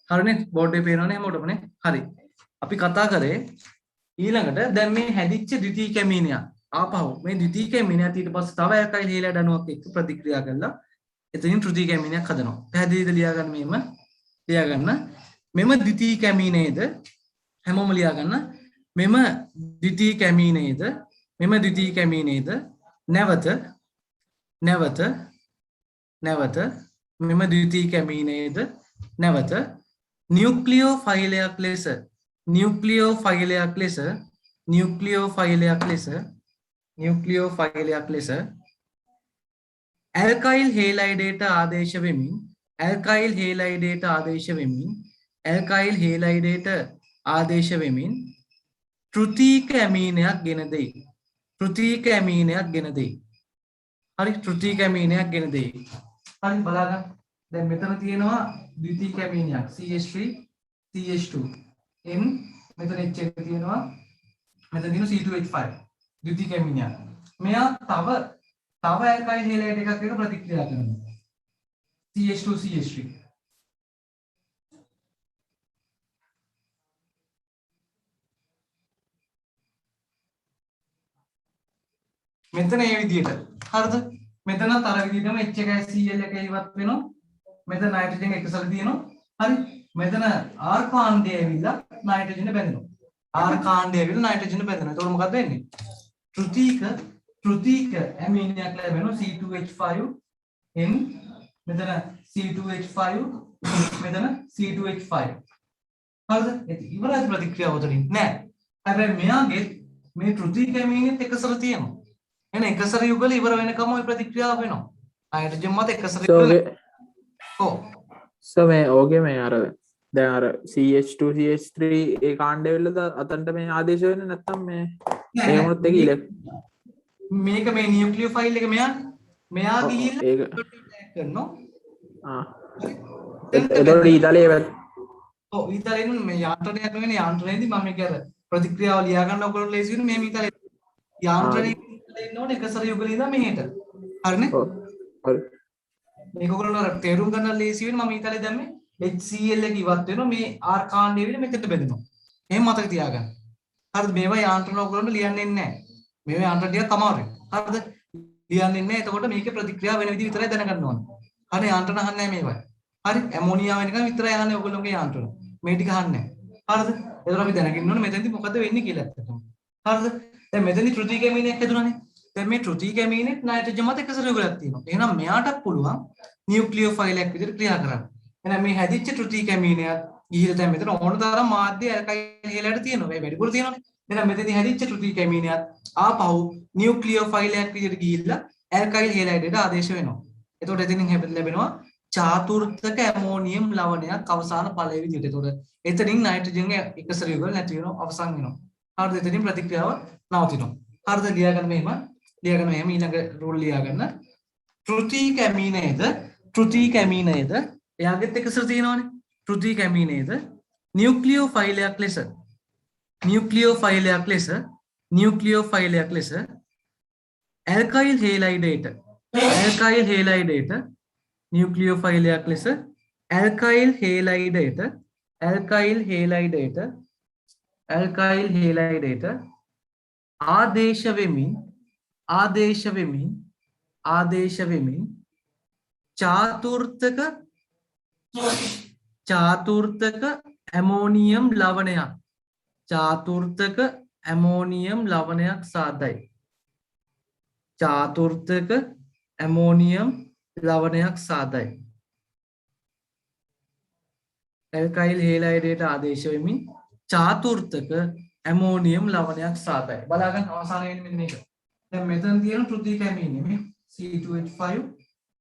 හරිනේ බෝඩ් එකේ පේනවනේ හැමෝටම නේ. හරි. අපි කතා කරේ ඊළඟට දැන් මේ හැදිච්ච ද්විතීයික ඇමීනයක්. ආපහු මේ ද්විතීයික ඇමීනයත් ඊට පස්සේ තව ඇල්කයිල් හේලයිඩ් අණුවක් එක්ක ප්‍රතික්‍රියා කරලා එතනින් තෘතීයික ඇමීනයක් හදනවා. පැහැදිලිද ලියාගන්න මෙහෙම ලියාගන්න. මෙම ද්විතීයික ඇමීනේද හැමෝම ලියාගන්න. මෙම ද්විතීයික ඇමීනේද නැවත මෙම ද්විතීයික ඇමීනේද නැවත නියුක්ලියෝෆයිලයක් ලෙස ඇල්කයිල් හේලයිඩේට ආදේශ වෙමින් තෘතීයික ඇමීනයක් ගෙන දෙයි. හරි තෘතීයික ඇමීනයක් ගෙන දෙයි. හරි බලන්න. දැන් මෙතන තියෙනවා ද්විතීයික ඇමීනයක් CH3 CH2 N මෙතන H එක තියෙනවා. මෙතන තියෙනවා C2H5 ද්විතීයික ඇමීනයක්. මෙයා තව ඇල්කයිල් හේලයිඩ් එකක් එක්ක ප්‍රතික්‍රියා කරනවා. CH2 CH3 මෙතන ඒ විදිහට හරිද? මෙතනත් අර විදිහටම H එකයි Cl එකයි ඉවත් වෙනවා. මෙතන නයිට්‍රජන් එකසල තියෙනවා. හරි. මෙතන R කාණ්ඩය ඇවිල්ලා නයිට්‍රජන් බැඳෙනවා. R කාණ්ඩය ඇවිල්ලා නයිට්‍රජන් බැඳෙනවා. එතකොට මොකද වෙන්නේ? තෘතීයික ඇමීනයක් ලැබෙනවා C2H5 N මෙතන C2H5 මෙතන C2H5 හරිද? ඉවරයි ප්‍රතික්‍රියාව උතරින් නෑ. හැබැයි මෙයාගේ මේ තෘතීයික ඇමීනෙත් එකසල තියෙනවා. එන එකසර යුගල ඉවර වෙනකම් ওই ප්‍රතික්‍රියාව වෙනවා. හයිඩ්‍රජන් මත එකසර යුගල ඔව්. මේ ඕකේ මේ අර දැන් අර CH2 CH3 ඒ කාණ්ඩය වෙලද අතන්ට මේ ආදේශ වෙන්නේ නැත්නම් මේ ඒ මොනොත් එක මේක මේ නියුක්ලියෝෆයිල් එක මෙයා ගිහිල්ලා ඒක කරනවා. එතකොට ඊතලයේ ඔව් ඊතලෙන් මේ යාන්ත්‍රණයක් වෙන යාන්ත්‍රණයේදී මම මේක අර ප්‍රතික්‍රියාව ලියා ගන්න ඔයගොල්ලෝ ලේසි වෙන මේ ඊතලේ යාන්ත්‍රණයේ එන්න ඕනේ එකසර යුගල ඉඳන් මෙහෙට. හරිනේ? හරි. මේක ඔයගොල්ලෝ අර තේරුම් ගන්න ලේසි වෙන මම ඊතලේ දැම්මේ HCl එක ඉවත් වෙනවා මේ R කාණ්ඩය වෙන මෙතෙන්ට බෙදෙනවා. එහෙම මතක තියාගන්න. හරිද? මේවා යාන්ත්‍රණ ඔයගොල්ලෝ ලියන්නේ නැහැ. මේවා යාන්ත්‍රණ ටිකක් අමාරුයි. හරිද? ලියන්නේ නැහැ. එතකොට මේකේ ප්‍රතික්‍රියාව වෙන විදිහ විතරයි දැනගන්න ඕනේ. හරි යාන්ත්‍රණ අහන්නේ නැහැ මේවා. හරි? ඇමෝනියා වෙනකන් විතරයි අහන්නේ ඔයගොල්ලෝගේ යාන්ත්‍රණ. මේ ටික අහන්නේ නැහැ. හරිද? එතකොට අපි දැනගන්න ඕනේ මෙතෙන්දී මොකද වෙන්නේ කියලා ඇත්තටම. හරිද? දැන් මෙතනදී තෘතීයික ඇමීනයක් හැදුණානේ. දැන් මේ තෘතීයික ඇමීනෙත් නයිට්‍රජන් මත එකසර යුගලක් තියෙනවා. එහෙනම් මෙයාටත් පුළුවන් නියුක්ලියෝෆයිලයක් විදිහට ක්‍රියා කරන්න. එහෙනම් මේ හැදිච්ච තෘතීයික ඇමීනයත් ගිහිල්ලා දැන් මෙතන ඕන තරම් මාධ්‍ය ඇල්කයිල් හේලයිඩ් තියෙනවා. මේ වැඩිපුර තියෙනවානේ. එහෙනම් මෙතනදී හැදිච්ච තෘතීයික ඇමීනයත් ආපහු නියුක්ලියෝෆයිලයක් විදිහට ගිහිල්ලා ඇල්කයිල් හේලයිඩට ආදේශ වෙනවා. එතකොට එතනින් ලැබෙනවා චාතුර්ථක ඇමෝනියම් ලවණයක් අවසාන ඵලයේ විදිහට. එතකොට එතනින් නයිට්‍රජන් එකසර යුගල නැති වෙනවා අවසන් වෙනවා. හරිද? එතනින් ප්‍රතික්‍රියාව නවතිනවා. හරිද? ලියාගන්න මෙහෙම ඊළඟ රූල් ලියාගන්න. තෘතීයික ඇමීනේද එයාගෙත් එකසර තියෙනවානේ. තෘතීයික ඇමීනේද නියුක්ලියෝෆයිලයක් ලෙස ඇල්කයිල් හේලයිඩේට ආදේශ වෙමින් චාතුර්ථක ඇමෝනියම් ලවණයක් සාදයි. ඇල්කයිල් හේලයිඩේට ආදේශ වෙමින් චාතුර්ථක ඇමෝනියම් ලවණයක් සාදයි. බලාගන්න අවසාන වෙන්නේ මෙන්න මේක. දැන් මෙතන තියෙන තෘතීයික ඇමීනය මේ C2H5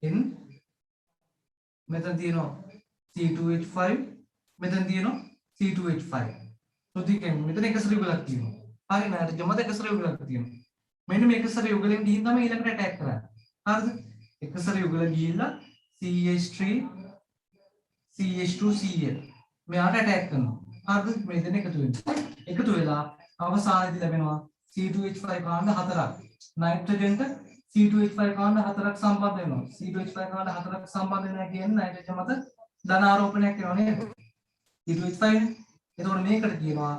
N මෙතන තියෙනවා C2H5 මෙතන තියෙනවා C2H5 තෘතීයික ඇමීන මෙතන එකසර යුගලක් තියෙනවා. හරි නයිට්‍රජන් මත එකසර යුගලක් තියෙනවා. මෙන්න මේ එකසර යුගලෙන් ගිහින් තමයි ඊළඟට ඇටැක් කරන්නේ. හරිද? එකසර යුගල ගිහිල්ලා CH3 CH2 Cl මෙයාට ඇටැක් කරනවා. හරිද? මේ දෙන්න එකතු වෙලා අවසානයේදී ලැබෙනවා C2H5 කාණ්ඩ 4ක්. නයිට්‍රජන්ට C2H5 කාණ්ඩ 4ක් සම්බන්ධ වෙනවා. C2H5 කාණ්ඩ 4ක් සම්බන්ධ වෙනවා කියන්නේ නයිට්‍රජන් මත ධන ආරෝපණයක් වෙනවා නේද? C2H5 නේ. එතකොට මේකට කියනවා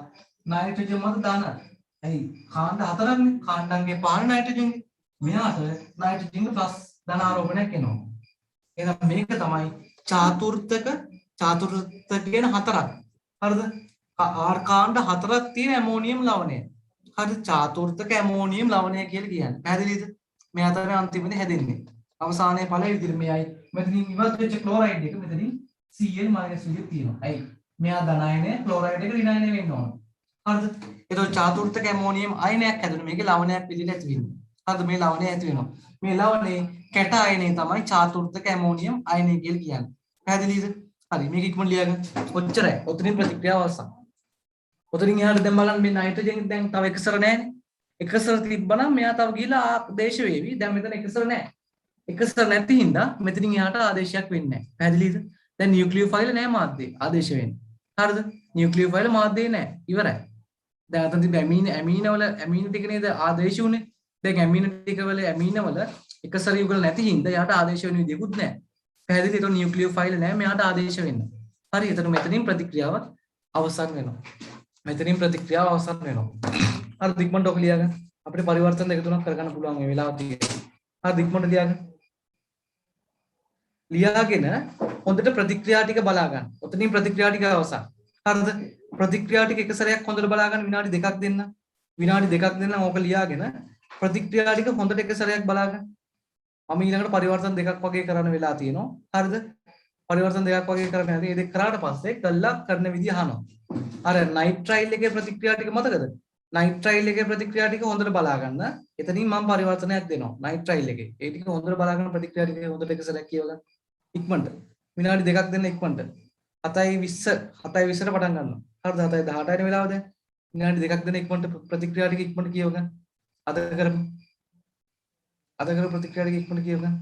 නයිට්‍රජන් මත ධන. ඇයි? කාණ්ඩ හතරක්නේ. කාණ්ඩංගේ පාන නයිට්‍රජන්. මෙයාට නයිට්‍රජන් ප්ලස් ධන ආරෝපණයක් එනවා. එහෙනම් මේක තමයි චාතුර්ථක කියන හතරක්. හරිද? ආර් කාණ්ඩ හතරක් තියෙන ඇමෝනියම් ලවණය. හරිද? චාතුර්ථක ඇමෝනියම් ලවණය කියලා කියන්නේ. පැහැදිලිද? මෙයා තමයි අන්තිමේදී හැදෙන්නේ. අවසානයේ ඵලය විදිහට මෙයයි. මෙතනින් ඉවත් වෙච්ච ක්ලෝරයිඩ් එක මෙතනින් Cl විදිහට තියෙනවා. ඇයි? මෙයා ධනායනය ක්ලෝරයිඩ් එක ඍණායනය වෙන්න ඕන. හරිද? එතකොට චාතුර්ථක ඇමෝනියම් අයනයක් හැදුණා. මේකේ ලවණයක් විදිහට ඇති වෙනවා. හරිද? මේ ලවණය ඇති වෙනවා. මේ ලවණේ කැට අයනය තමයි චාතුර්ථක ඇමෝනියම් අයනය කියලා කියන්නේ. පැහැදිලිද? හරි. මේක ඉක්මනට ලියගන්න. ඔච්චරයි. ඔතනින් ප්‍රතික්‍රියාව අවසන්. ඔතනින් එහාට දැන් බලන්න මේ නයිට්‍රජන් දැන් තව එකසර නැහැනේ. එකසර තිබ්බනම් මෙයා තව ගිහලා ආදේශ වේවි. දැන් මෙතන එකසර නැහැ. එකසර නැති හින්දා මෙතනින් එහාට ආදේශයක් වෙන්නේ නැහැ. පැහැදිලිද? දැන් නියුක්ලියෝෆයිල් නැහැ මාධ්‍යය ආදේශ වෙන්නේ. හරිද? නියුක්ලියෝෆයිල් මාධ්‍යය නැහැ. ඉවරයි. දැන් අතන තිබ්බ ඇමීන ටික නේද ආදේශ උනේ. දැන් ඇමීන ටික වල ඇමීන වල එකසර යුගල නැති හින්දා එයාට ආදේශ වෙන විදියකුත් නැහැ. පැහැදිලි? ඒතකොට නියුක්ලියෝෆයිල් නැහැ මෙයාට ආදේශ වෙන්න. හරි. එතන මෙතනින් ප්‍රතික්‍රියාව අවසන් වෙනවා. මෙතනින් ප්‍රතික්‍රියාව අවසන් වෙනවා. හරි. ඉක්මනට ඔක ලියගන්න. අපිට පරිවර්තන දෙක තුනක් කරගන්න පුළුවන් මේ වෙලාවට. හරි. ඉක්මනට ලියගන්න. ලියාගෙන හොඳට ප්‍රතික්‍රියා ටික බලා ගන්න. ඔතනින් ප්‍රතික්‍රියා ටික අවසන්. හරිද? ප්‍රතික්‍රියා ටික එක සැරයක් හොඳට බලා ගන්න විනාඩි දෙකක් දෙන්න. විනාඩි දෙකක් දෙන්න ඕක ලියාගෙන ප්‍රතික්‍රියා ටික හොඳට එක සැරයක් බලා ගන්න. මම ඊළඟට පරිවර්තන දෙකක් වගේ කරන්න වෙලා තියෙනවා. හරිද? පරිවර්තන දෙකක් වගේ කරන්න හැටි ඒ දෙක කරාට පස්සේ කළා කරන විදිහ අහනවා. අර නයිට්‍රයිල් එකේ ප්‍රතික්‍රියා ටික මතකද? නයිට්‍රයිල් එකේ ප්‍රතික්‍රියා ටික හොඳට බලා ගන්න. එතනින් මම පරිවර්තනයක් දෙනවා. නයිට්‍රයිල් එකේ. ඒ ටික හොඳට බලා ගන්න ප්‍රතික්‍රියා ටික හොඳට එක සැරයක් කියව ගන්න. ඉක්මනට විනාඩි දෙකක් දෙන්න ඉක්මනට 7:20 7:20ට පටන් ගන්නවා. හරිද? 7:18 වෙන වෙලාව දැන් විනාඩි දෙකක් දෙන්න ඉක්මනට ප්‍රතික්‍රියා ටික ඉක්මනට කියව ගන්න. අද කරපු ප්‍රතික්‍රියා ටික ඉක්මනට කියව ගන්න.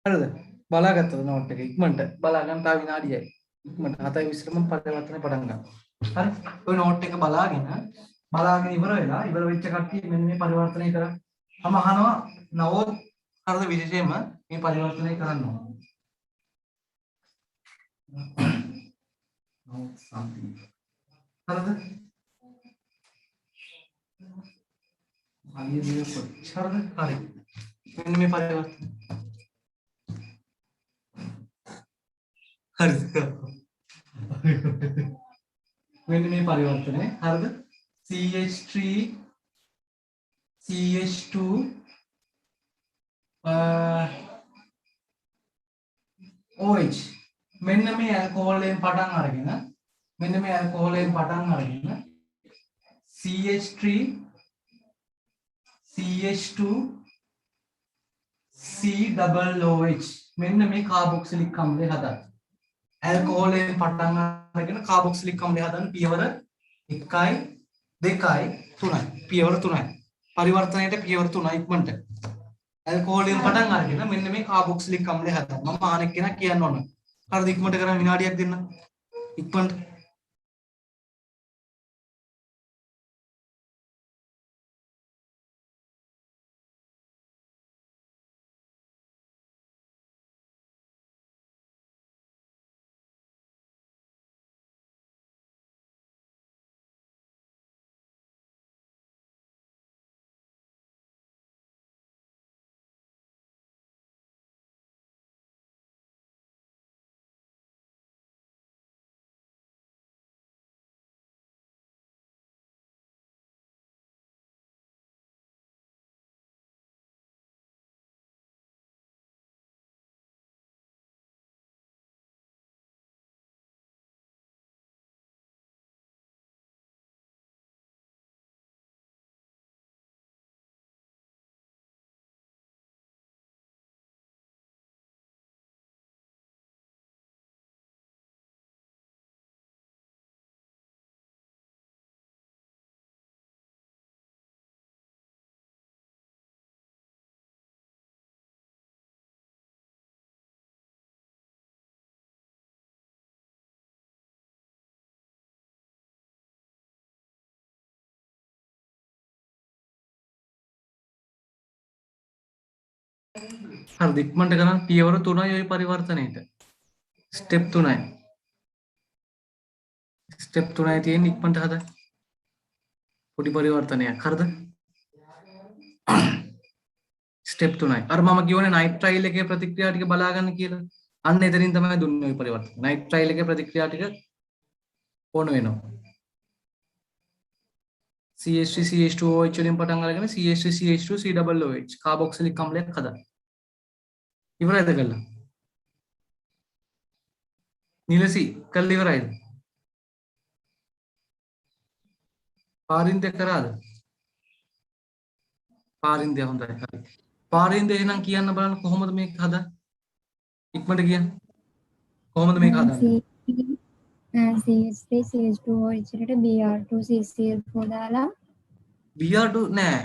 හරිද? බලාගත්තද නෝට් එක ඉක්මනට බලා ගන්න තා විනාඩියයි. ඉක්මනට 7:20ට මම පරිවර්තනය පටන් ගන්නවා. හරි? ඔය නෝට් එක බලාගෙන ඉවර වෙච්ච කට්ටිය මෙන්න මේ පරිවර්තනය කරා. මම අහනවා නවෝත් හරිද විශේෂයෙන්ම මේ පරිවර්තනය කරන්න ඕන. නවෝත් සම්පී. හරිද? අනිත් දේ කොච්චරද? හරි. මෙන්න මේ පරිවර්තන හරිද? මෙන්න මේ පරිවර්තනය හරිද? CH3 CH2 OH මෙන්න මේ ඇල්කොහොලෙන් පටන් අරගෙන CH3 CH2 COOH මෙන්න මේ කාබොක්සිලික් අම්ලය හදන්න. ඇල්කොහොලෙන් පටන් අරගෙන කාබොක්සිලික් අම්ලය හදන්න පියවර 1යි 2යි 3යි පියවර 3යි. පරිවර්තනයට පියවර 3 ඉක්මනට. ඇල්කොහොල් වලින් පටන් අරගෙන මෙන්න මේ කාබොක්සිලික් අම්ලය හදන්න. මම අනෙක් කෙනා කියන්න ඕන. හරිද ඉක්මනට කරන්න විනාඩියක් දෙන්න. ඉක්මනට හරිද ඉක්මනට කරන්න පියවර 3යි ওই පරිවර්තනයේට. ස්ටෙප් 3යි. ස්ටෙප් 3යි තියෙන ඉක්මනට හදන්න. පොඩි පරිවර්තනයක්. හරිද? ස්ටෙප් 3යි. අර මම කියවනේ නයිට් ට්‍රයිල් එකේ ප්‍රතික්‍රියා ටික බලා ගන්න කියලා. අන්න එතනින් තමයි දුන්නේ ওই පරිවර්තන. නයිට් ට්‍රයිල් එකේ ප්‍රතික්‍රියා ටික ඕන වෙනවා. CH3 CH2OH වලින් පටන් අරගෙන CH3 CH2 COOH කාබොක්සිලික් අම්ලයක් හදන්න. ඉවරයිද කළා? නිලසි කළා ඉවරයිද? පාරින්ද කරාද? පාරින්ද හොඳයි හරි. පාරින්ද එහෙනම් කියන්න බලන්න කොහොමද මේක හදන්නේ? ඉක්මනට කියන්න. කොහොමද මේක හදන්නේ? CH3 CH2OH එකට Br2 CCl4 දාලා Br2 නෑ.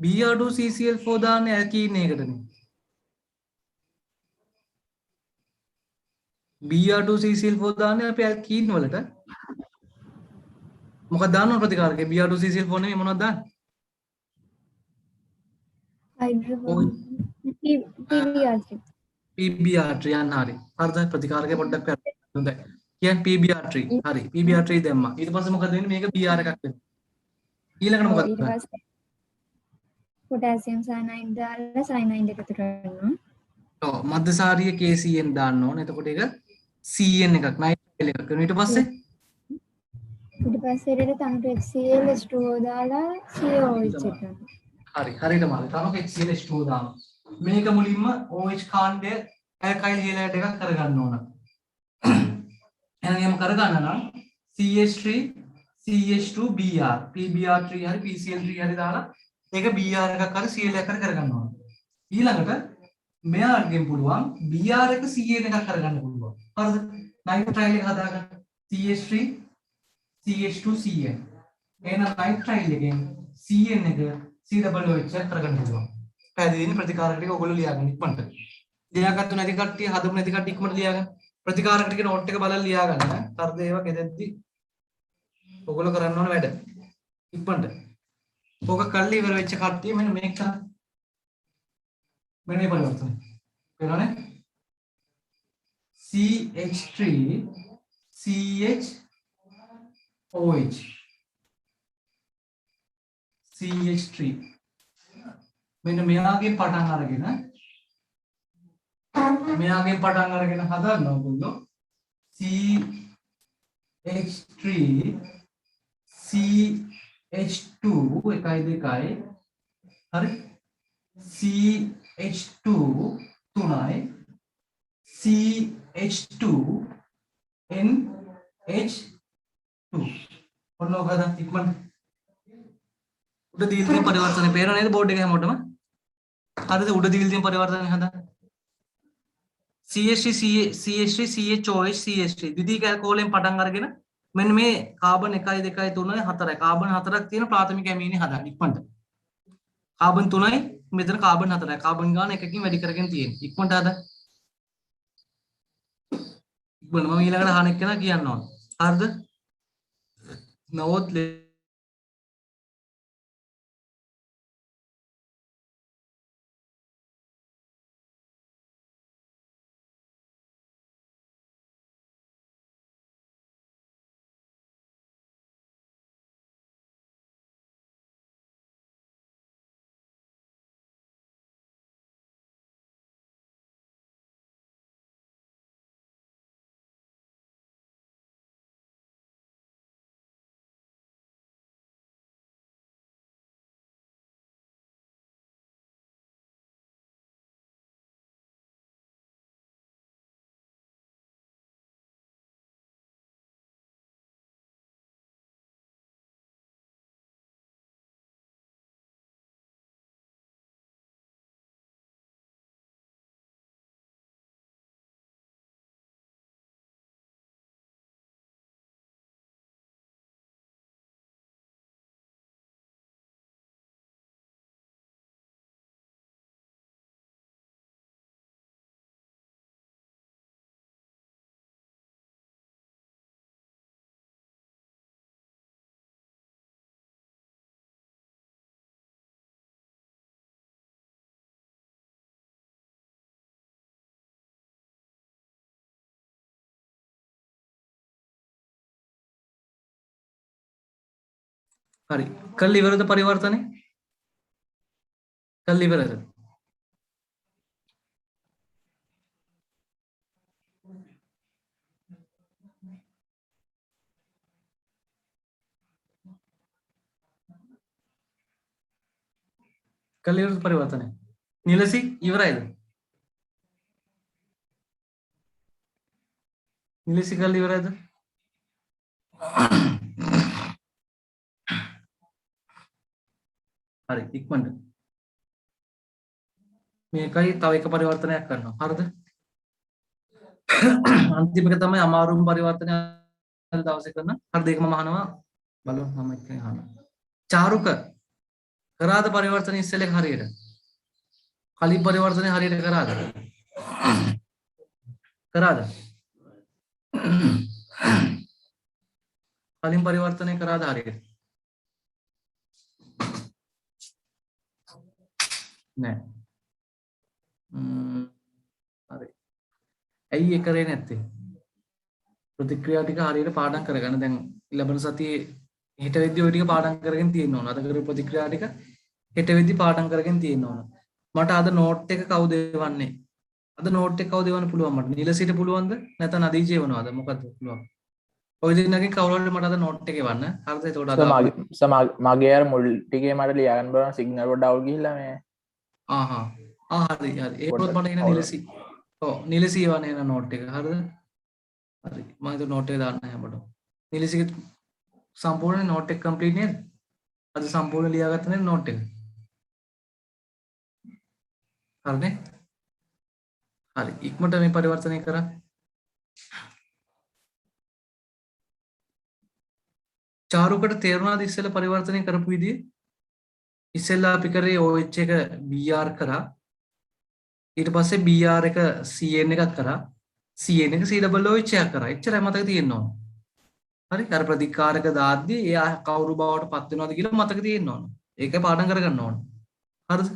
Br2 CCl4 දාන්නේ ඇල්කීන් එකටනේ. Br2 CCl4 දාන්නේ අපි ඇල්කීන් වලට. මොකක්ද දාන්න ඕන ප්‍රතිකාරකේ? Br2 CCl4 නෙමෙයි මොනවද දාන්නේ? හයිඩ්‍රෝජන් PBr3 PBr3 යන්න හරි. හරිද? ප්‍රතිකාරකේ පොඩ්ඩක් කරන්න. හොඳයි. කියන්නේ PBr3. හරි. PBr3 දැම්මා. ඊට පස්සේ මොකද වෙන්නේ? මේක Br එකක් වෙනවා. ඊළඟට මොකද ඊට පස්සේ පොටෑසියම් සයනයිඩ් දාලා සයනයිඩ් එකතු කරනවා. ඔව් මධ්‍යසාරීය KCN දාන්න ඕන. එතකොට ඒක CN එකක් නයිට්‍රයිල් එකක් වෙනවා. ඊට පස්සේ ඒකට තනට HCl H2O දාලා COOH එකක්. හරි හරියටම හරි. තනක HCl H2O දානවා. මේක මුලින්ම OH කාණ්ඩය ඇල්කයිල් හේලයිඩ් එකක් කරගන්න ඕන. එහෙනම් කරගන්න නම් CH3 CH2 Br PBr3 හරි PCl3 හරි දාලා ඒක Br එකක් හරි Cl එකක් හරි කරගන්න ඕන. ඊළඟට මෙයාගෙන් පුළුවන් Br එක Cn එකක් කරගන්න පුළුවන්. හරිද? නයිට්‍රයිල් එක හදාගන්න. CH3 CH2 Cn. එහෙනම් නයිට්‍රයිල් එකෙන් Cn එක COOH එකක් කරගන්න පුළුවන්. පැහැදිලිනේ ප්‍රතිකාරක ටික ඔයගොල්ලෝ ලියාගන්න ඉක්මනට. ලියාගත්තු නැති කට්ටිය හදපු නැති කට්ටිය ඉක්මනට ලියාගන්න. ප්‍රතිකාරක ටික නෝට් එක බලලා ලියාගන්න. හරිද? ඒවා ගෙදෙද්දි ඔයගොල්ලෝ කරන්න ඕන වැඩ. ඉක්මනට. ඕක කල්ලි ඉවර වෙච්ච කට්ටිය මෙන්න මේක කරන්න. මෙන්න මේ පරිවර්තනය. පේනවනේ? CH3 CHOH CH3 මෙන්න මෙයාගේ පටන් අරගෙන හදන්න ඕගොල්ලෝ CH3 CH2 එකයි දෙකයි හරි CH2 තුනයි CH2 NH2 ඔන්න ඔක හදන්න ඉක්මනට උඩ දීලා තියෙන පරිවර්තනය පේනව නේද බෝඩ් එකේ හැමෝටම හරිද උඩ දීලා තියෙන පරිවර්තනය හදන්න CH3 CH3 CHOH CH3 ද්විතීයික ඇල්කොහොලෙන් පටන් අරගෙන මෙන්න මේ කාබන් 1 2 3 4යි කාබන් 4ක් තියෙන ප්‍රාථමික ඇමීනේ හදන්න ඉක්මනට. කාබන් 3යි මෙතන කාබන් 4යි. කාබන් ගාන එකකින් වැඩි කරගෙන තියෙන. ඉක්මනට හදන්න. ඉක්මනට මම ඊළඟට අහන එක්කෙනා කියන්න ඕන. හරිද? නවොත් හරි. කල් ඉවරද පරිවර්තනේ? කල් ඉවරද? කල් ඉවරද පරිවර්තනේ? නිලසි ඉවරයිද? නිලසි කල් ඉවරයිද? හරි ඉක්මනට මේකයි තව එක පරිවර්තනයක් කරනවා. හරිද? අන්තිම එක තමයි අමාරුම පරිවර්තනය අද දවසේ කරන. හරිද? ඒක මම අහනවා බලමු මම එක්ක අහනවා. චාරුක කරාද පරිවර්තන ඉස්සෙල්ල එක හරියට? කලින් පරිවර්තනය හරියට කරාද? කරාද? කලින් පරිවර්තනය කරාද හරියට? නෑ. හරි. ඇයි ඒ කරේ නැත්තේ? ප්‍රතික්‍රියා ටික හරියට පාඩම් කරගන්න. දැන් ලැබෙන සතියේ හෙට වෙද්දි ওই ටික පාඩම් කරගෙන තියෙන්න ඕන. අද කරපු ප්‍රතික්‍රියා ටික හෙට වෙද්දි පාඩම් කරගෙන තියෙන්න ඕන. මට අද නෝට් එක කවුද එවන්නේ? අද නෝට් එක කවුද එවන්න පුළුවන් මට? නිලසිට පුළුවන්ද? නැත්නම් නදීජ එවනවද? මොකද්ද පුළුවන්? ඔය දෙන්නගෙන් කවුරු හරි මට අද නෝට් එක එවන්න. හරිද? එතකොට අද මගේ අර මුල් ටිකේ මට ලියගන්න බලන්න සිග්නල් පොඩ්ඩක් අවුල් ගිහිල්ලා මේ හරි හරි ඒකත් මට එන නිලසි ඔව් නිලසි එවන්න එන නෝට් එක හරිද හරි මම ඒක නෝට් එක දාන්න හැමෝටම නිලසිගේ සම්පූර්ණ නෝට් එක කම්ප්ලීට් නේද අද සම්පූර්ණ ලියාගත්ත නේද නෝට් එක හරිනේ හරි ඉක්මනට මේ පරිවර්තනය කරා චාරුකට තේරුණාද ඉස්සෙල්ලා පරිවර්තනය කරපු විදිය ඉස්සෙල්ලා අපි කරේ OH එක BR කරා ඊට පස්සේ BR එක CN එකක් කරා CN එක COOH එකක් කරා එච්චරයි මතක තියෙන්න ඕන හරි අර ප්‍රතිකාරක දාද්දී එයා කවුරු බවට පත් වෙනවද කියලා මතක තියෙන්න ඕන ඒක පාඩම් කරගන්න ඕන හරිද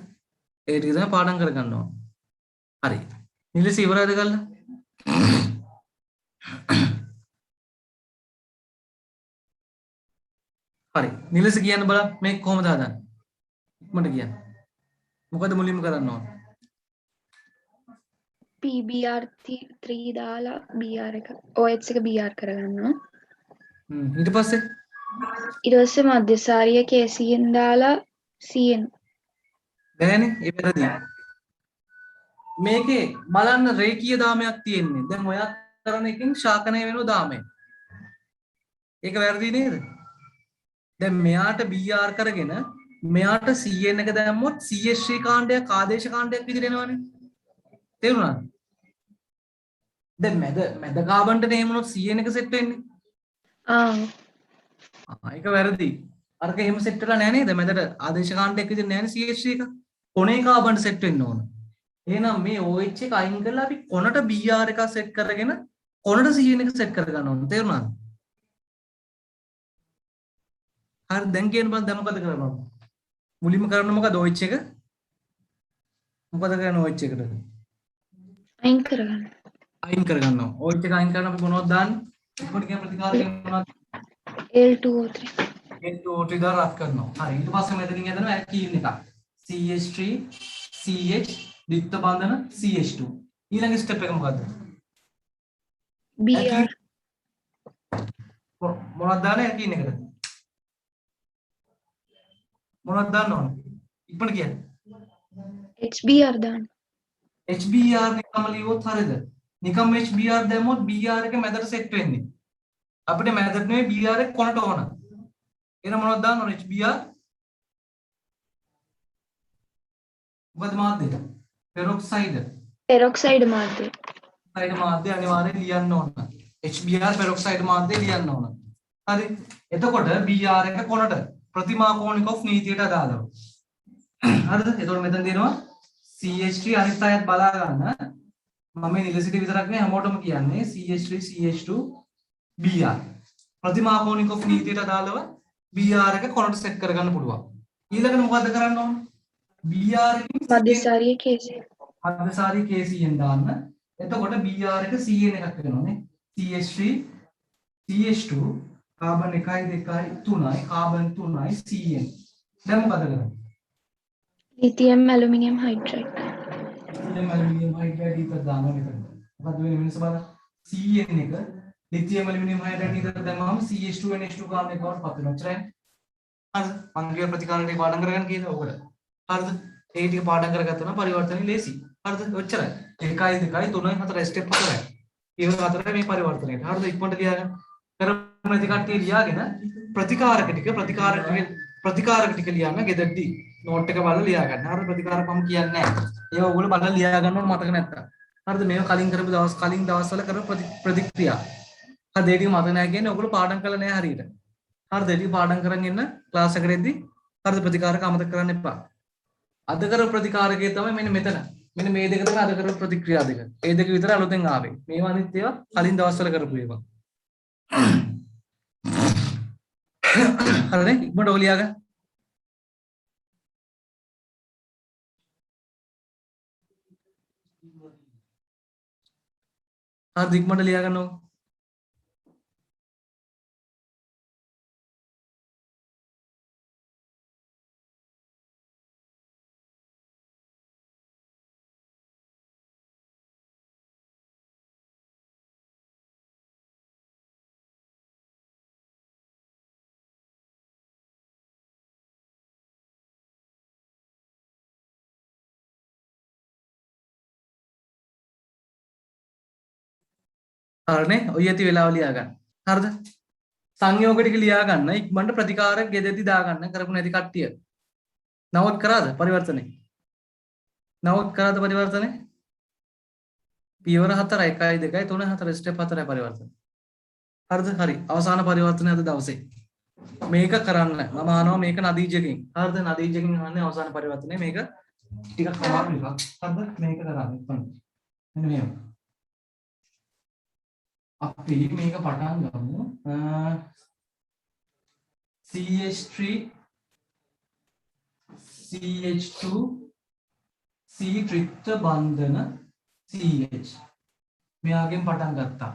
ඒ ටික තමයි පාඩම් කරගන්න ඕන හරි නිලස ඉවරයිද ගල්ලා හරි නිලස කියන්න බලන්න මේක කොහොමද හදන්නේ ඉක්මනට කියන්න මොකද මුලින්ම කරන්න ඕන PBR3 දාලා BR එක OH එක BR කරගන්නවා ඊට පස්සේ මධ්‍යසාරිය KCN දාලා CN බෑනේ ඒ වැරදි මේකේ බලන්න රේඛීය දාමයක් තියෙන්නේ දැන් ඔයා කරන එකෙන් ශාකනය වෙනවා දාමය ඒක වැරදි නේද දැන් මෙයාට BR කරගෙන මෙයාට CN එක දැම්මොත් CH3 කාණ්ඩයක් ආදේශ කාණ්ඩයක් විදිහට එනවනේ තේරුණාද දැන් මැද කාබන්ට එහෙම වුණොත් CN එක සෙට් වෙන්නේ ඒක වැරදි. අරක එහෙම සෙට් වෙලා නැහැ නේද? මැදට ආදේශ කාණ්ඩ එක විදිහට නැහැ නේ CH3 එක. කොනේ කාබන් සෙට් වෙන්න ඕන. එහෙනම් මේ OH එක අයින් කරලා අපි කොනට Br එකක් සෙට් කරගෙන කොනට CN එක සෙට් කර ගන්න ඕන. තේරුණාද? හරි දැන් කියන්න බලන්න දැන් මොකද කරන්න ඕන? මුලින්ම කරන්න මොකද OH එක? මොකද කරන්නේ OH එකට? අයින් කරගන්න. අයින් කරගන්නවා. OH එක අයින් කරන අපි මොනවද දාන්නේ? ඉක්මනට කියන ප්‍රතිකාරක මොනවද? L2O3. L2O3 දාලා රත් කරනවා. හරි ඊට පස්සේ මෙතනින් හදනවා ඇල්කීන් එකක්. CH3 CH ද්විත්ව බන්ධන CH2. ඊළඟ ස්ටෙප් එක මොකද්ද? Br. මොනවද දාන්නේ ඇල්කීන් එකට? මොනවද දාන්න ඕන? ඉක්මනට කියන්න. HBr දාන්න. HBr නිකම්ම ලියුවොත් හරියද? නිකම්ම HBr දැම්මොත් Br එක මැදට සෙට් වෙන්නේ. අපිට මැදට නෙවෙයි Br එක කොනට ඕන. එහෙනම් මොනවද දාන්න ඕන HBr? මොකද මාධ්‍යය? පෙරොක්සයිඩ්. පෙරොක්සයිඩ් මාධ්‍යය. පෙරොක්සයිඩ් මාධ්‍යය අනිවාර්යෙන් ලියන්න ඕන. HBr පෙරොක්සයිඩ් මාධ්‍යය ලියන්න ඕන. හරි. එතකොට Br එක කොනට ප්‍රතිමාකෝනිකෝෆ් නීතියට අදාළව. හරිද? එතකොට මෙතන දෙනවා CH3 අනිත් අයත් බලා ගන්න. මම මේ නිලසිට විතරක් නේ හැමෝටම කියන්නේ CH3 CH2 Br. ප්‍රතිමාකෝනිකෝෆ් නීතියට අදාළව Br එක කොනට සෙට් කරගන්න පුළුවන්. ඊළඟට මොකද කරන්න ඕන? Br එකකින් මධ්‍යස්ථාරීය කේසය. මධ්‍යස්ථාරීය KCN දාන්න. එතකොට Br එක CN එකක් වෙනවානේ. CH3 CH2 කාබන් 1 2 3යි කාබන් 3යි CN. දැන් මොකද කරන්නේ? Lithium aluminium hydride. Lithium aluminium hydride ඉතර දානවා මෙතන. මොකද වෙන්නේ මිනිස්සු බලන්න. CN එක ලිතියම් ඇලුමිනියම් හයිඩ්‍රයිඩ් ඉතර දැම්මම CH2NH2 කාබන් එකකට පත් වෙනවා. එච්චරයි. හරිද? මංගිය ප්‍රතිකාර ටික පාඩම් කරගන්න කියලා ඔකට. හරිද? ඒ ටික පාඩම් කරගත්තා නම් පරිවර්තනය ලේසි. හරිද? ඔච්චරයි. 1 2 3 4 ස්ටෙප් 4යි. ඊවල 4යි මේ පරිවර්තනයට. හරිද? ඉක්මනට ලියාගන්න. කරන ටික ලියාගෙන ප්‍රතිකාරක ටික ලියන්න ගෙදරදී නෝට් එක බලලා ලියා ගන්න. හරිද? ප්‍රතිකාරක මම කියන්නේ නැහැ. ඒවා ඔයගොල්ලෝ බලලා ලියා ගන්න ඕන මතක නැත්තම්. හරිද? මේව කලින් කරපු දවස්වල කරපු ප්‍රතික්‍රියා. හරිද? ඒ ටික මතක නැහැ කියන්නේ ඔයගොල්ලෝ පාඩම් කළා නැහැ හරියට. හරිද? ඒ ටික පාඩම් කරන් ඉන්න ක්ලාස් එකට එද්දි හරිද? ප්‍රතිකාරක අමතක කරන්න එපා. අද කරපු ප්‍රතිකාරකයේ තමයි මෙන්න මෙතන. මෙන්න මේ දෙක තමයි අද කරපු ප්‍රතික්‍රියා දෙක. ඒ දෙක විතර අලුතෙන් ආවේ. මේවා අනිත් ඒවා කලින් දවස්වල කරපු ඒවා. හරිනේ? ඉක්මනට ඔය ලියාගන්න. හරිද? ඉක්මනට ලියාගන්න ඕක. හරිනේ? ඔය ඇති වෙලාව ලියා ගන්න. හරිද? සංයෝග ටික ලියා ගන්න. ඉක්මනට ප්‍රතිකාර ගෙදෙද්දි දා ගන්න කරපු නැති කට්ටිය. නවත් කරාද පරිවර්තනය? නවත් කරාද පරිවර්තනය? පියවර 4 1 2 3 4 ස්ටෙප් 4 පරිවර්තන. හරිද? හරි. අවසාන පරිවර්තනය අද දවසේ. මේක කරන්න. මම අහනවා මේක නදීජකින්. හරිද? නදීජකින් අහන්නේ අවසාන පරිවර්තනය. මේක ටිකක් අමාරු එකක්. හරිද? මේක කරන්න. ඉක්මනට. මෙන්න මේක. අපි මේක පටන් ගමු. CH3 CH2 C ත්‍රිත්ව බන්ධන CH මෙයාගෙන් පටන් ගත්තා.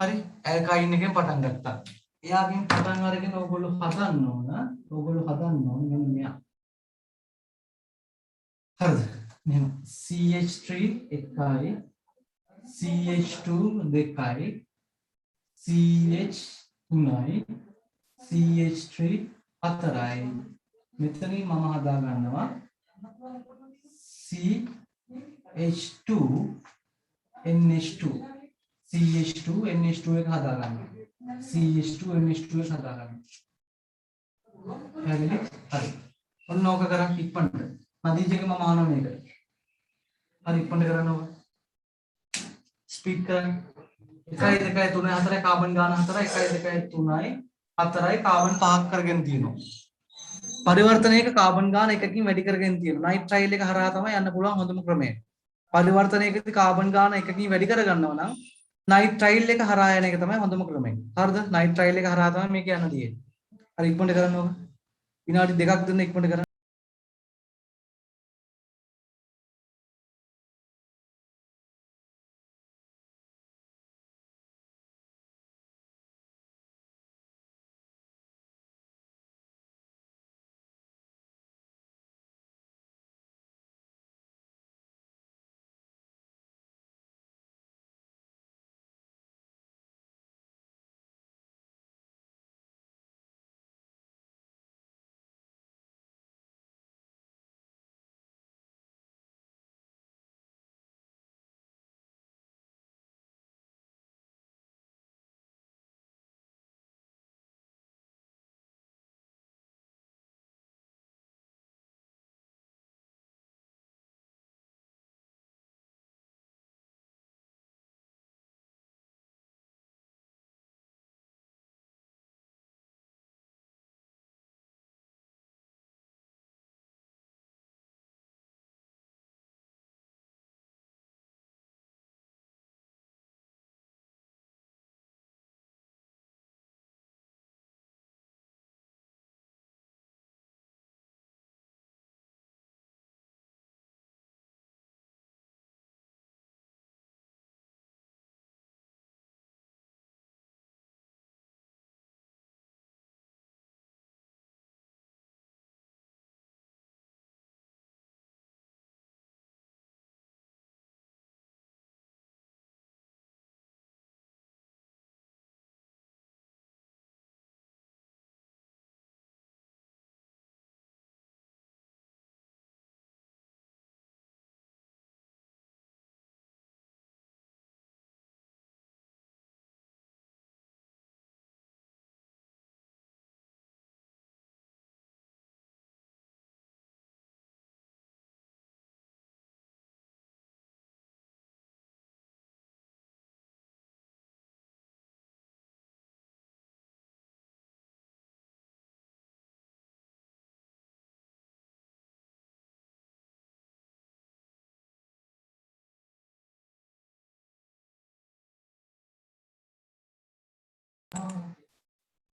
හරි ඇල්කයින් එකෙන් පටන් ගත්තා. එයාගෙන් පටන් අරගෙන ඕගොල්ලෝ හදන්න ඕන මෙන්න මෙයා. හරිද? මෙහෙම CH3 එකයි CH2 දෙකයි CH තුනයි CH3 හතරයි. මෙතනින් මම හදා ගන්නවා CH2 NH2 CH2 NH2 එක හදා ගන්නවා. CH2 NH2 එක හදා ගන්නවා. හරි. ඔන්න ඕක කරන් ඉක්මනට. නදීජගේ මම අහනවා මේක. හරි ඉක්මනට කරන්න ඕක. ස්පීඩ් කරන්න. 1 2 3 4 කාබන් ගාන 4 1 2 3 4යි කාබන් 5ක් කරගෙන තියෙනවා. පරිවර්තනයක කාබන් ගාන එකකින් වැඩි කරගෙන තියෙනවා. නයිට්‍රයිල් එක හරහා තමයි යන්න පුළුවන් හොඳම ක්‍රමය. පරිවර්තනයකදී කාබන් ගාන එකකින් වැඩි කරගන්නවා නම් නයිට්‍රයිල් එක හරහා යන එක තමයි හොඳම ක්‍රමය. හරිද? නයිට්‍රයිල් එක හරහා තමයි මේක යන්න තියෙන්නේ. හරි ඉක්මනට කරන්න ඕක. විනාඩි 2ක් දෙන්න ඉක්මනට කරන්න.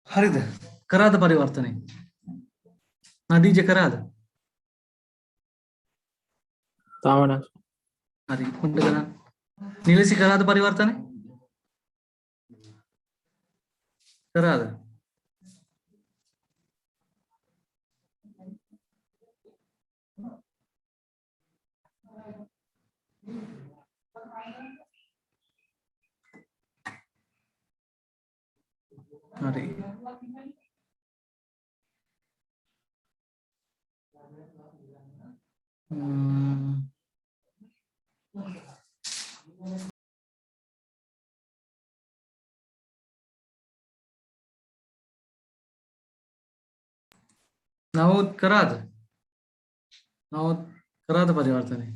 හරිද? කරාද පරිවර්තනය? නදීජ කරාද? තාම නෑ. හරි ඉක්මනට කරන්න. නිලසි කරාද පරිවර්තනය? කරාද? හරි. නවුත් කරාද? නවුත් කරාද පරිවර්තනය?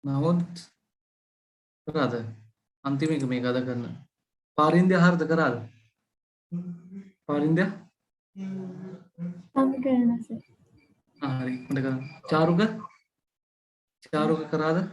නවුත් කරාද? අන්තිම එක මේක අද කරන. පාරින්ද්‍ය හරිද කරාද? පාරින්ද්‍ය? මම කරනවා සර්. හරි ඉක්මනට කරන්න. චාරුක? චාරුක කරාද?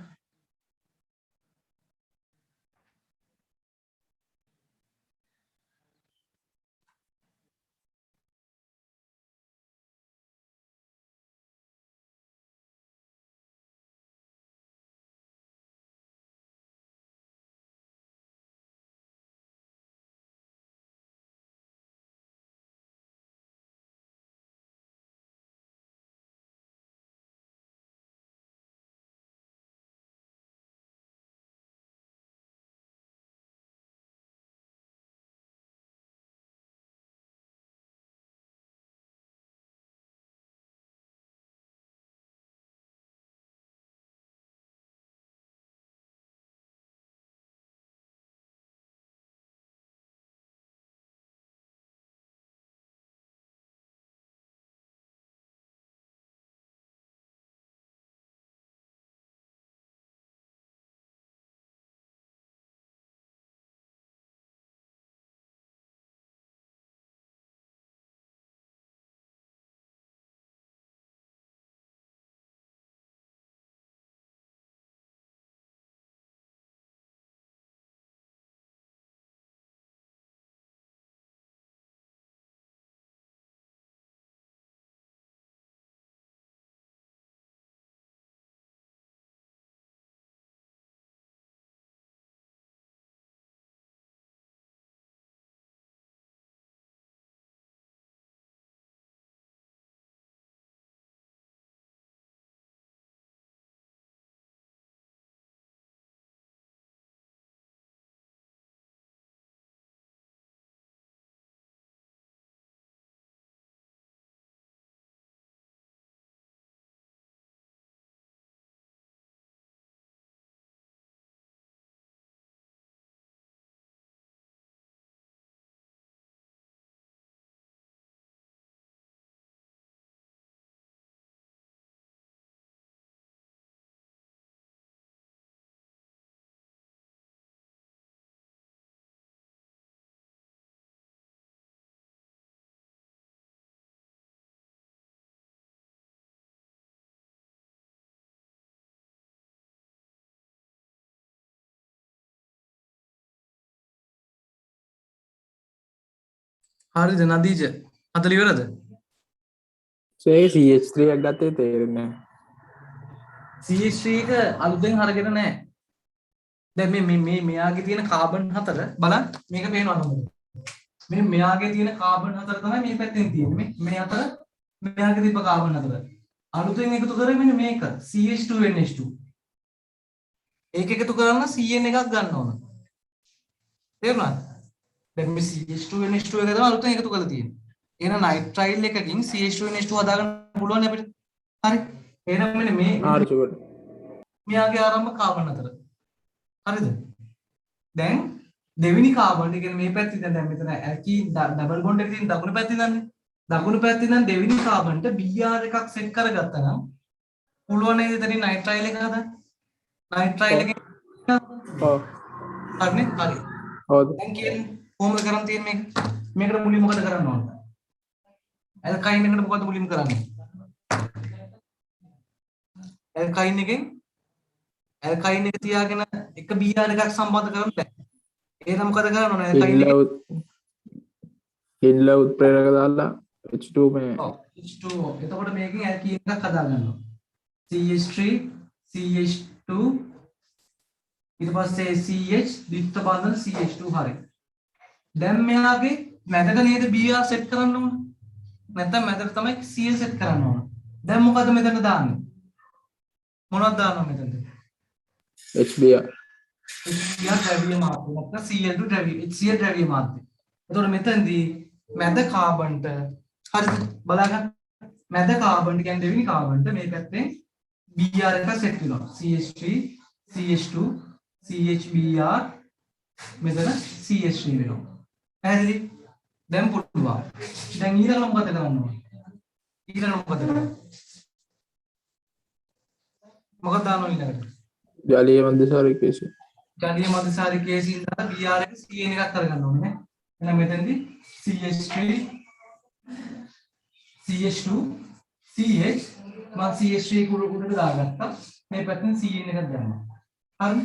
හරිද නදීජ 40 ඉවරද? So ඒ CH3 එකක් ගත්තේ තේරෙන්නේ නැහැ. CH3 එක අලුතෙන් අරගෙන නැහැ. දැන් මේ මෙයාගේ තියෙන කාබන් 4 බලන්න මේක පේනවද මොකද? මේ මෙයාගේ තියෙන කාබන් 4 තමයි මේ පැත්තෙන් තියෙන්නේ. මේ අතර මෙයාගේ තිබ්බ කාබන් 4. අලුතෙන් එකතු කරේ මෙන්න මේක CH2NH2. ඒක එකතු කරන්න CN එකක් ගන්න ඕන. තේරුණාද? දැන් මේ CH2NH2 එක තමයි අලුතෙන් එකතු කරලා තියෙන්නේ. එහෙනම් නයිට්‍රයිල් එකකින් CH2NH2 හදාගන්න පුළුවන් අපිට. හරි. එහෙනම් මෙන්න මේ ආර්චුවල් මෙයාගේ ආරම්භ කාබන් 4. හරිද? දැන් දෙවෙනි කාබන් එක මේ පැත්තේ දැන් මෙතන ඇල්කීන් ඩබල් බොන්ඩ් එකේ තියෙන දකුණු පැත්තේ දන්නේ. දකුණු පැත්තේ නම් දෙවෙනි කාබන්ට Br එකක් සෙට් කරගත්තා නම් පුළුවන් නේද එතනින් නයිට්‍රයිල් එක හදන්න? නයිට්‍රයිල් එක ඔව් හරිනේ? හරි. ඔව් දැන් කියන්නේ කොහොමද කරන් තියෙන්නේ මේක? මේකට මුලින්ම මොකද කරන්න ඕන? ඇල්කයින් එකට මොකද මුලින්ම කරන්නේ? ඇල්කයින් එකෙන් ඇල්කයින් එක තියාගෙන එක Br එකක් සම්බන්ධ කරන්න බෑ. එහෙනම් මොකද කරන්න ඕන? ඇල්කයින් එක හිල්ල උත්ප්‍රේරක දාලා H2 මේ H2O. එතකොට මේකෙන් ඇල්කීන් එකක් හදා ගන්නවා. CH3 CH2 ඊට පස්සේ CH ද්විත්ව බන්ධන CH2 හරි. දැන් මෙයාගේ මැදක නේද Br සෙට් කරන්න ඕන. නැත්නම් මැදට තමයි Cl සෙට් කරන්න ඕන. දැන් මොකද මෙතන දාන්නේ? මොනවද දානවා මෙතනද? HBr HBr ද්‍රව්‍ය මාධ්‍ය නැත්නම් Cl2 ද්‍රව්‍ය HCl ද්‍රව්‍ය මාධ්‍ය. එතකොට මෙතනදී මැද කාබන්ට හරිද බලාගන්න. මැද කාබන්ට කියන්නේ දෙවෙනි කාබන්ට මේ පැත්තෙන් Br එක සෙට් වෙනවා. CH3 CH2 CHBr මෙතන CH3 වෙනවා. පැහැදිලි? දැන් පුළුවන්. දැන් ඊළඟ මොකද කරන්න ඕන? ඊළඟ මොකද කරන්නේ? මොකද දානවා ඊළඟට? ජලීය මධ්‍යසාරී කේසි ජලීය මධ්‍යසාරී කේසින් දාලා Br එක Cn එකක් කරගන්න ඕනේ නේ. එහෙනම් මෙතනදී CH3 CH2 CH මම CH3 උඩට දාගත්තා. මේ පැත්තෙන් Cn එකක් දානවා. හරි.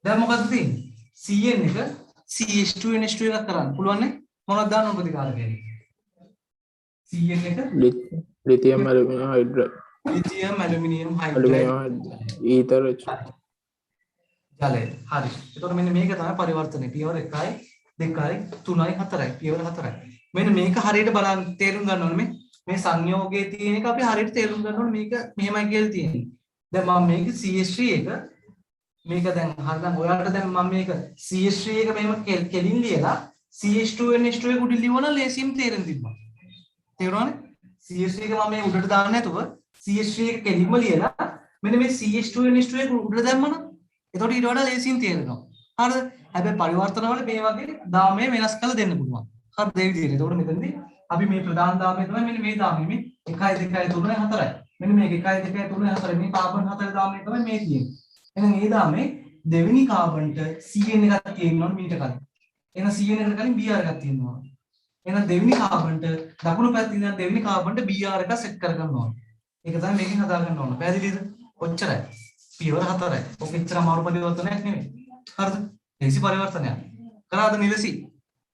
දැන් මොකද තියෙන්නේ? Cn එක CH2NH2 එකක් කරන්න පුළුවන් නේ. මොනවද දාන්න ඕන ප්‍රතිකාරකයක? Cn එක lithium aluminium hydride lithium aluminium හයිඩ්‍රයිඩ් ඊතර ජලය. හරි. එතකොට මෙන්න මේක තමයි පරිවර්තනය. පියවර 1යි 2යි 3යි 4යි පියවර 4යි. මෙන්න මේක හරියට බලන්න තේරුම් ගන්න ඕනේ මේ සංයෝගයේ තියෙන එක අපි හරියට තේරුම් ගන්න ඕනේ මේක මෙහෙමයි කියලා තියෙන්නේ. දැන් මම මේක CH3 එක මේක දැන් හරිනම් ඔයාලට දැන් මම මේක CH3 එක මෙහෙම කෙලින් ලියලා CH2NH2 එක උඩින් ලියවන ලේසියෙන් තේරෙන්න තිබ්බා. තේරුණානේ? CH3 එක මම මේ උඩට දාන්න නැතුව CH3 එක කෙලින්ම ලියලා මෙන්න මේ CH2NH2 එක උඩට දැම්මම එතකොට ඊට වඩා ලේසියෙන් තේරෙනවා. හරිද? හැබැයි පරිවර්තන වල මේ වගේ දාමය වෙනස් කරලා දෙන්න පුළුවන්. හරිද? ඒ විදිහට. එතකොට මෙතනදී අපි මේ ප්‍රධාන දාමය තමයි මෙන්න මේ දාමය. මේ 1 2 3 4යි. මෙන්න මේක 1 2 3 4 මේ කාබන් 4 දාමය තමයි මේ තියෙන්නේ. එහෙනම් මේ දාමේ දෙවෙනි කාබන්ට Cn එකක් තියෙනවා මීට කලින්. එහෙනම් Cn එකට කලින් Br එකක් තියෙනවා. එහෙනම් දෙවෙනි කාබන්ට දකුණු පැත්තේ ඉඳන් දෙවෙනි කාබන්ට Br එක සෙට් කරගන්න ඕන. ඒක තමයි මේකෙන් හදා ගන්න ඕන. පැහැදිලිද? ඔච්චරයි. පියවර 4යි. ඔක එච්චර අමාරු පරිවර්තනයක් නෙමෙයි. හරිද? ලේසි පරිවර්තනයක්. කරාද නිලසි?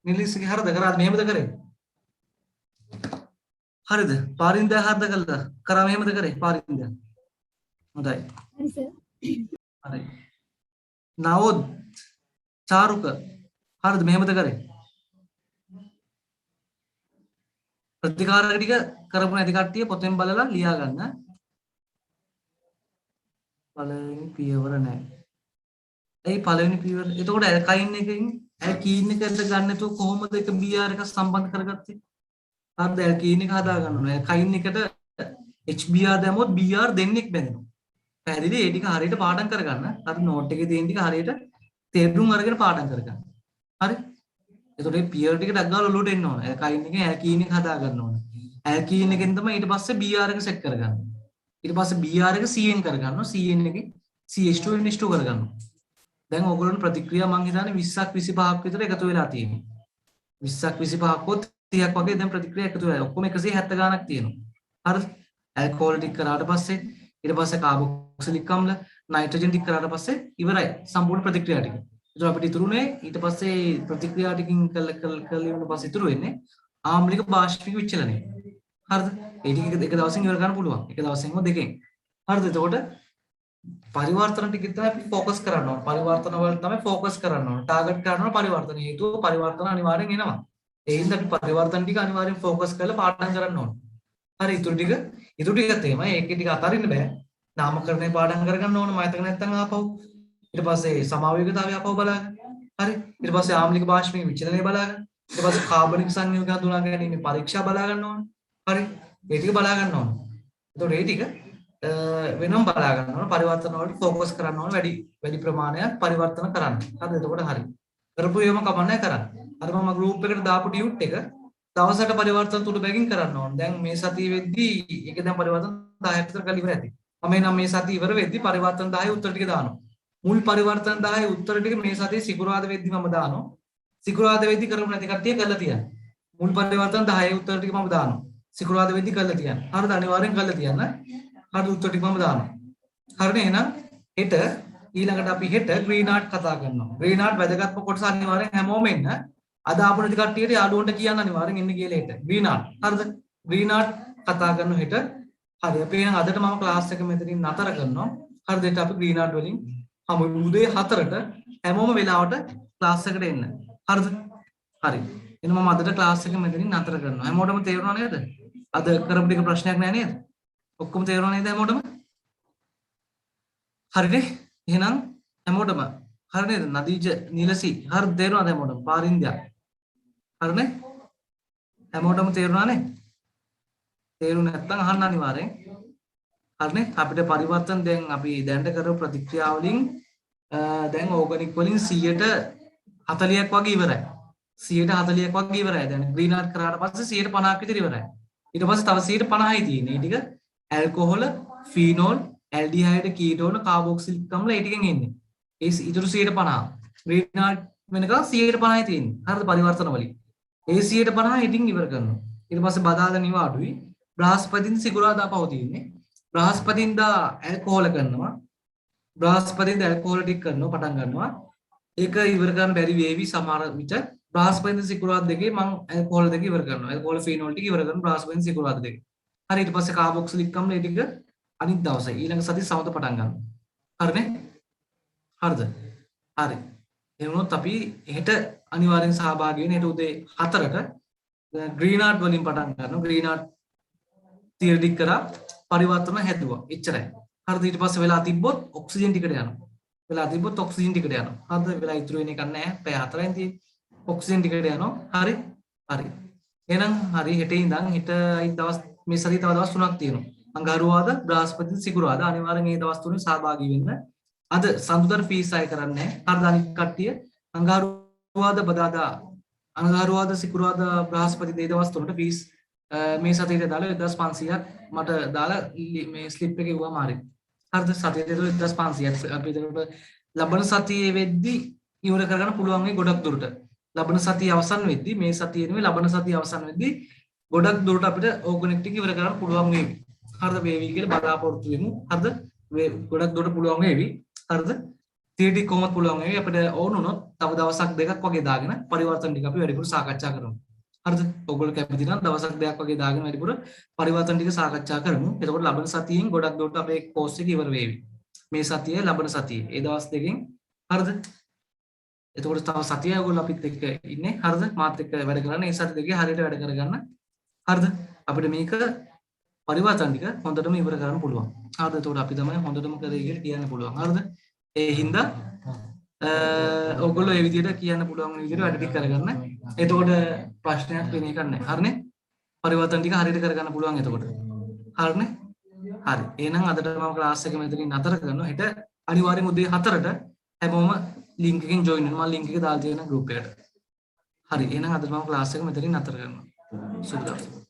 නිලසිගේ හරිද? කරාද මෙහෙමද කරේ? හරිද? පාරින්ද හරිද කළා? කරා මෙහෙමද කරේ? පාරින්ද. හොඳයි. හරි සර්. හරි. නවොත් චාරුක හරිද මෙහෙමද කරේ? ප්‍රතිකාර ටික කරපු නැති කට්ටිය පොතෙන් බලලා ලියා ගන්න. පළවෙනි පියවර නැහැ. ඒ පළවෙනි පියවර. එතකොට ඇල්කයින් එකකින් ඇල්කීන් එකට ගන්න නැතුව කොහොමද එක Br එක සම්බන්ධ කරගත්තේ? හරිද? ඇල්කීන් එක හදා ගන්න ඕනේ. ඇල්කයින් එකට HBr දැම්මොත් Br දෙන්නෙක් බැඳෙනවා. පැහැදිලි? ඒ ටික හරියට පාඩම් කරගන්න. අර නෝට් එකේ තියෙන ටික හරියට තේරුම් අරගෙන පාඩම් කරගන්න. හරි? එතකොට මේ පියවර ටික ඩක් ගාලා ඔලුවට එන්න ඕන. ඇල්කයින් එකෙන් ඇල්කීන් එක හදා ගන්න ඕන. ඇල්කීන් එකෙන් තමයි ඊට පස්සේ Br එක සෙට් කරගන්නේ. ඊට පස්සේ Br එක Cn කරගන්නවා. Cn එකේ CH2NH2 කරගන්නවා. දැන් ඕගොල්ලෝ ප්‍රතික්‍රියා මං හිතන්නේ 20ක් 25ක් විතර එකතු වෙලා තියෙනවා. 20ක් 25ක් හොත් 30ක් වගේ දැන් ප්‍රතික්‍රියා එකතු වෙලා. ඔක්කොම 170 ගාණක් තියෙනවා. හරිද? ඇල්කොහොල් ටික කරාට පස්සේ ඊට පස්සේ කාබොක්සිලික් අම්ල නයිට්‍රජන් ටික කරාට පස්සේ ඉවරයි සම්පූර්ණ ප්‍රතික්‍රියා ටික. ඒතර අපිට ඉතුරුනේ ඊට පස්සේ ප්‍රතික්‍රියා ටිකින් කළ ඉවරන පස්සේ ඉතුරු වෙන්නේ ආම්ලික බාෂ්පික විච්චලනය. හරිද? ඒ ටික එක දවසින් ඉවර කරන්න පුළුවන්. එක දවසින්ම දෙකෙන්. හරිද? එතකොට පරිවර්තන ටික තමයි අපි ફોකස් කරන්න ඕන. පරිවර්තන වලට තමයි ફોකස් කරන්න ඕන. ටාගට් කරන්න ඕන පරිවර්තන. හේතුව පරිවර්තන අනිවාර්යෙන් එනවා. ඒ හින්දා අපි පරිවර්තන ටික අනිවාර්යෙන් ફોකස් කරලා පාඩම් කරන්න ඕන. හරි ඉතුරු ටිකත් එහෙමයි. ඒකේ ටික අතාරින්න බෑ. නාමකරණය පාඩම් කරගන්න ඕන. මතක නැත්නම් ආපහු. ඊට පස්සේ සමාවේගතාවය ආපහු බලන්න. හරි. ඊට පස්සේ ආම්ලික බාෂ්පික විචලනය බලන්න. ඊට පස්සේ කාබනික සංයෝග හඳුනා ගැනීම පරීක්ෂා බලා ගන්න ඕන. හරි. ඒ ටික බලා ගන්න ඕන. එතකොට ඒ ටික වෙනම බලා ගන්න ඕන. පරිවර්තන වලට ફોකස් කරන්න ඕන. වැඩි ප්‍රමාණයක් පරිවර්තන කරන්න. හරිද? එතකොට හරි. කරපු ඒවම කමන්නේ කරන්න. අර මම ගෲප් එකට දාපු ටියුට් එක දවසට පරිවර්තන තුන බැගින් කරන්න ඕන. දැන් මේ සතිය වෙද්දී ඒක දැන් පරිවර්තන 10ක් විතර කරලා ඉවර ඇති. මම එනම් මේ සතිය ඉවර වෙද්දී පරිවර්තන 10 උත්තර ටික දානවා. මුල් පරිවර්තන 10 උත්තර ටික මේ සතියේ සිකුරාදා වෙද්දී මම දානවා. සිකුරාදා වෙද්දී කරමු නැති කට්ටිය කරලා තියන්න. මුල් පරිවර්තන 10 උත්තර ටික මම දානවා. සිකුරාදා වෙද්දී කරලා තියන්න. හරිද? අනිවාර්යෙන් කරලා තියන්න. හරිද? උත්තර ටික මම දානවා. හරිනේ? එහෙනම් හෙට ඊළඟට අපි හෙට ග්‍රීන් ආර්ට් කතා කරනවා. ග්‍රීන් ආර්ට් වැදගත්ම කොටස අනිවාර්යෙන් හැමෝම එන්න. අද ආපු නැති කට්ටියට යාළුවන්ට කියන්න අනිවාර්යෙන් එන්න කියලා හෙට. Green art. හරිද? ග්‍රීන් ආර්ට් කතා කරන හෙට. හරි. අපි එහෙනම් අදට මම ක්ලාස් එක මෙතනින් නතර කරනවා. හරිද? හෙට අපි ග්‍රීන් ආර්ට් වලින් හමු උදේ 4ට හැමෝම වෙලාවට ක්ලාස් එකට එන්න. හරිද? හරි. එහෙනම් මම අදට ක්ලාස් එක මෙතනින් නතර කරනවා. හැමෝටම තේරුණා නේද? අද කරපු ටික ප්‍රශ්නයක් නෑ නේද? ඔක්කොම තේරුණා නේද හැමෝටම? හරිනේ? එහෙනම් හැමෝටම හරි නේද? නදීජ නිලසි හරි තේරුණාද හැමෝටම? පාරින්දයා හරිනේ? හැමෝටම තේරුණානේ? තේරුණ නැත්නම් අහන්න අනිවාර්යෙන්. හරිනේ? අපිට පරිවර්තන දැන් අපි දැනට කරපු ප්‍රතික්‍රියා වලින් දැන් ඕගනික් වලින් 40ක් වගේ ඉවරයි. 40ක් වගේ ඉවරයි. දැන් ග්‍රීන් ආර්ට් කරාට පස්සේ 50ක් විතර ඉවරයි. ඊට පස්සේ තව 50යි තියෙන්නේ. ඒ ටික ඇල්කොහොල, ෆීනෝල්, ඇල්ඩිහයිඩ්, කීටෝන, කාබොක්සිලික් අම්ල ඒ ටිකෙන් එන්නේ. ඒ ඉතුරු 50. ග්‍රීන් ආර්ට් වෙනකන් 50යි තියෙන්නේ. හරිද? පරිවර්තන වලින්. ඒ 50 ඉතින් ඉවර කරනවා. ඊට පස්සේ බදාදා නිවාඩුයි. බ්‍රහස්පතින්දා සිකුරාදා පහු තියෙන්නේ. බ්‍රහස්පතින්දා ඇල්කොහොල කරනවා. බ්‍රහස්පතින්දා ඇල්කොහොල ටික කරනවා පටන් ගන්නවා. ඒක ඉවර කරන්න බැරි වේවි සමහර විට. බ්‍රහස්පතින්දා සිකුරාදා දෙකේ මම ඇල්කොහොල දෙක ඉවර කරනවා. ඇල්කොහොල ෆීනෝල් ටික ඉවර කරනවා බ්‍රහස්පතින්දා සිකුරාදා දෙක. හරි ඊට පස්සේ කාබොක්සිලික් අම්ල ඒ ටික අනිත් දවසේ ඊළඟ සතිය සමත පටන් ගන්නවා. හරිනේ? හරිද? හරි. එහෙනම් අපි හෙට අනිවාර්යෙන් සහභාගී වෙන්න. හෙට උදේ 4ට ග්‍රීන් ආර්ට් වලින් පටන් ගන්නවා. ග්‍රීන් ආර්ට් තියරිටික් කරා පරිවර්තන හැදුවා. එච්චරයි. හරිද? ඊට පස්සේ වෙලා තිබ්බොත් ඔක්සිජන් ටිකට යනවා. වෙලා තිබ්බොත් ඔක්සිජන් ටිකට යනවා. හරිද? වෙලා ඉතුරු වෙන එකක් නැහැ. පැය 4න් තියෙන්නේ. ඔක්සිජන් ටිකට යනවා. හරි? හරි. එහෙනම් හරි හෙට ඉඳන් හෙට දවස් මේ සතියේ තව දවස් 3ක් තියෙනවා. අඟහරුවාදා, බ්‍රහස්පතින්දා, සිකුරාදා අනිවාර්යෙන් මේ දවස් තුනේ සහභාගී වෙන්න. අද සඳුදාට ෆීස් අය කරන්නේ නැහැ. හරිද? අනිත් කට්ටිය අඟහරුවාදා, බදාදා, අඟහරුවාදා, සිකුරාදා, බ්‍රහස්පතින්දා මේ දවස් තුනට ෆීස් මේ සතියේ දාලා 1500ක් මට දාලා මේ ස්ලිප් එකේ වුණාම හරි. හරිද? සතියේ 1500ක් අපි ඒකට ලබන සතියේ වෙද්දි ඉවර කරගන්න පුළුවන් වෙයි ගොඩක් දුරට. ලබන සතිය අවසන් වෙද්දි මේ සතියේ නෙවෙයි ලබන සතිය අවසන් වෙද්දි ගොඩක් දුරට අපිට ඕගනික් ටික ඉවර කරන්න පුළුවන් වෙයි. හරිද? වේවි කියලා බලාපොරොත්තු වෙමු. හරිද? ගොඩක් දුරට පුළුවන් වෙවි. හරිද? තියටි කොහොමද පුළුවන් වෙවි අපිට ඕන වුණොත් තව දවසක් දෙකක් වගේ දාගෙන පරිවර්තන ටික අපි වැඩිපුර සාකච්ඡා කරමු. හරිද? ඔයගොල්ලෝ කැමති නම් දවසක් දෙකක් වගේ දාගෙන වැඩිපුර පරිවර්තන ටික සාකච්ඡා කරමු. එතකොට ලබන සතියෙන් ගොඩක් දුරට අපේ කෝස් එක ඉවර වෙවි. මේ සතියේ ලබන සතියේ ඒ දවස් දෙකෙන් හරිද? එතකොට තව සතිය ඔයගොල්ලෝ අපිත් එක්ක ඉන්නේ. හරිද? මාත් එක්ක වැඩ කරන්න. ඒ සති දෙකේ හරියට වැඩ කරගන්න. හරිද? අපිට මේක පරිවර්තන ටික හොඳටම ඉවර කරන්න පුළුවන්. හරිද? එතකොට අපි තමයි හොඳටම කරේ කියලා කියන්න පුළුවන්. හරිද? ඒ හින්දා ඔයගොල්ලෝ මේ විදිහට කියන්න පුළුවන් විදිහට වැඩ ටික කරගන්න. එතකොට ප්‍රශ්නයක් වෙන එකක් නැහැ. හරිනේ? පරිවර්තන ටික හරියට කරගන්න පුළුවන් එතකොට. හරිනේ? හරි. එහෙනම් අදට මම ක්ලාස් එක මෙතනින් නතර කරනවා. හෙට අනිවාර්යෙන් උදේ 4ට හැමෝම ලින්ක් එකෙන් ජොයින් වෙන්න. මම ලින්ක් එක දාලා තියෙනවා ගෲප් එකට. හරි. එහෙනම් අදට මම ක්ලාස් එක මෙතනින් නතර කරනවා. සුබ දවසක්.